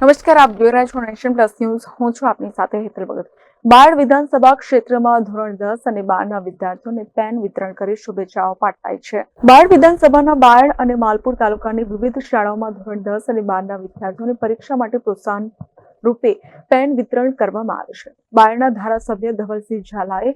નમસ્કાર, આપ જોઈ રહ્યા છો નેશન પ્લસ ન્યૂઝ. હું છું આપની સાથે હેતલ ભગત. બાળ વિધાનસભા ક્ષેત્રમાં ધોરણ 10 અને 12 ના વિદ્યાર્થીઓને પેન વિતરણ કરી શુભેચ્છાઓ પાઠવાઈ છે. બાળ વિધાનસભાના બાળ અને માલપુર તાલુકાની વિવિધ શાળાઓમાં ધોરણ 10 અને 12 ના વિદ્યાર્થીઓને પરીક્ષા માટે પ્રોત્સાહન રૂપે પેન વિતરણ કરવામાં આવે છે. બાળના ધારાસભ્ય ધવલસિંહ ઝાલાએ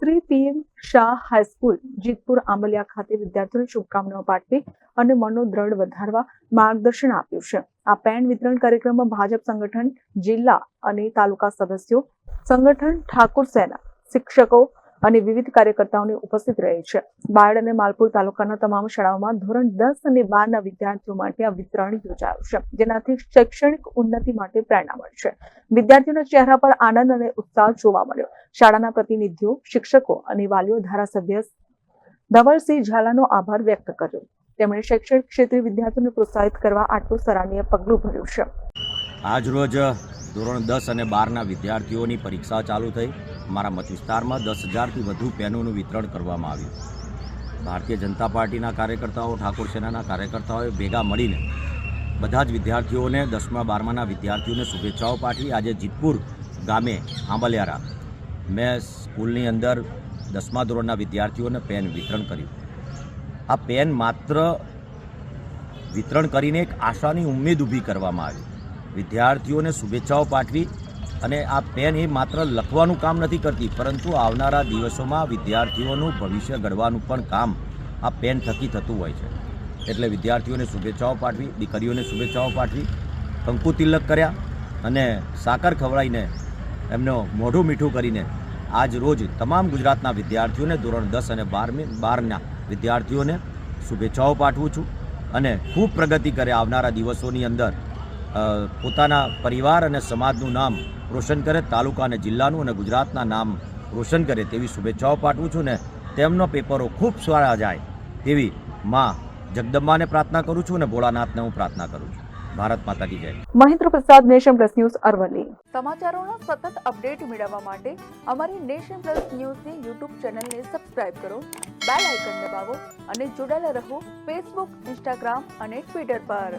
શ્રી પીએમ શાહ હાઈસ્કૂલ જીતપુર આંબલિયા ખાતે વિદ્યાર્થીઓને શુભકામનાઓ પાઠવી અને મનોદ્રઢ વધારવા માર્ગદર્શન આપ્યું છે. આ પેન વિતરણ કાર્યક્રમમાં ભાજપ સંગઠન જિલ્લા અને તાલુકા સદસ્યો, સંગઠન, ઠાકોર સેના, શિક્ષકો અને વિવિધ કાર્યકર્તાઓની ઉપસ્થિત રહી છે. બાળ અને માલપુર તાલુકાના તમામ શાળાઓમાં ધોરણ 10 અને 12 ના વિદ્યાર્થીઓ માટે આ વિતરણ યોજાયું છે, જેનાથી શૈક્ષણિક ઉન્નતિ માટે પ્રેરણા મળશે. વિદ્યાર્થીઓના ચહેરા પર આનંદ અને ઉત્સાહ જોવા મળ્યો. શાળાના પ્રતિનિધિઓ, શિક્ષકો અને વાલીઓ ધારાસભ્ય ધવલસિંહ ઝાલાનો આભાર વ્યક્ત કર્યો. તેમણે શૈક્ષણિક ક્ષેત્રે વિદ્યાર્થીઓને પ્રોત્સાહિત કરવા આટલું સરાહનીય પગલું ભર્યું છે. આજ રોજ ધોરણ 10 અને 12ના વિદ્યાર્થીઓની પરીક્ષા ચાલુ થઈ. મારા મત વિસ્તારમાં 10,000થી વધુ પેનોનું વિતરણ કરવામાં આવ્યું. ભારતીય જનતા પાર્ટીના કાર્યકર્તાઓ, ઠાકોર સેનાના કાર્યકર્તાઓએ ભેગા મળીને બધા જ વિદ્યાર્થીઓને 10મા 12માના વિદ્યાર્થીઓને શુભેચ્છાઓ પાઠવી. આજે જીતપુર ગામે આંબલિયારા મેં સ્કૂલની અંદર 10મા ધોરણના વિદ્યાર્થીઓને પેન વિતરણ કર્યું. આ પેન માત્ર વિતરણ કરીને એક આશાની ઉમ્મીદ ઊભી કરવામાં આવી. વિદ્યાર્થીઓને શુભેચ્છાઓ પાઠવી અને આ પેન એ માત્ર લખવાનું કામ નથી કરતી, પરંતુ આવનારા દિવસોમાં વિદ્યાર્થીઓનું ભવિષ્ય ઘડવાનું પણ કામ આ પેન થકી થતું હોય છે. એટલે વિદ્યાર્થીઓને શુભેચ્છાઓ પાઠવી, દીકરીઓને શુભેચ્છાઓ પાઠવી, કંકુ તિલક કર્યા અને સાકર ખવડાવીને એમનો મોઢું મીઠું કરીને આજ રોજ તમામ ગુજરાતના વિદ્યાર્થીઓને ધોરણ 10 અને 12ના વિદ્યાર્થીઓને શુભેચ્છાઓ પાઠવું છું અને ખૂબ પ્રગતિ કરે, આવનારા દિવસોની અંદર પોતાના પરિવાર અને સમાજનું નામ રોશન કરે, તાલુકા અને જિલ્લાનું અને ગુજરાતના નામ રોશન કરે તેવી શુભેચ્છાઓ પાઠવું છું ને તેમનો પેપરો ખૂબ સારા જાય તેવી માં જગદંબાને પ્રાર્થના કરું છું અને ભોળાનાથને હું પ્રાર્થના કરું છું. ભારત માતા કી જય. મહેન્દ્ર પ્રસાદ, નેશન પ્લસ ન્યૂઝ, અરવલ્લી. સમાચારોના સતત અપડેટ મેળવવા માટે અમારી નેશન પ્લસ ન્યૂઝની યુટ્યુબ ચેનલને સબસ્ક્રાઇબ કરો, બેલ આઇકન દબાવો અને જોડાયેલા રહો ફેસબુક, ઇન્સ્ટાગ્રામ અને ટ્વિટર પર.